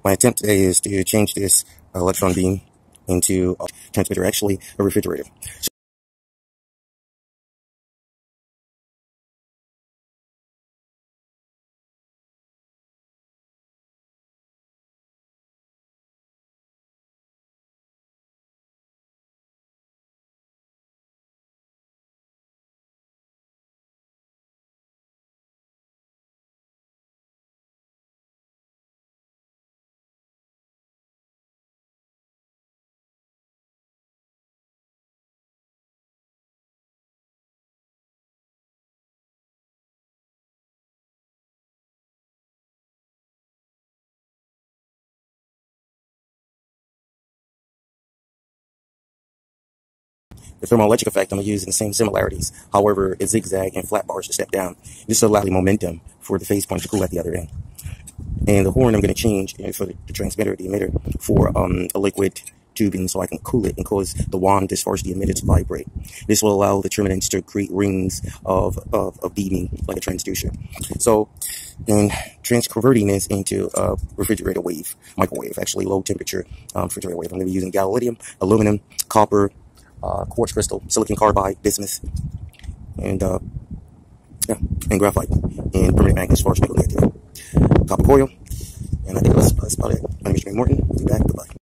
My attempt today is to change this electron beam into a transmitter, actually a refrigerator. The thermoelectric effect, I'm using the same similarities. However, it's zigzag and flat bars to step down. This allows the momentum for the phase point to cool at the other end. And the horn I'm going to change for the transmitter, the emitter, for a liquid tubing so I can cool it and cause the wand as far as the emitter to vibrate. This will allow the terminants to create rings of beaming like a transducer. So in converting this into a refrigerator wave, microwave, actually low temperature refrigerator wave, I'm going to be using gallium, aluminum, copper, quartz crystal, silicon carbide, bismuth, and graphite, and permanent magnets as far as we go negative. Copper coil, and I think that's about it. My name is Jermaine Morton. We'll be back. Goodbye.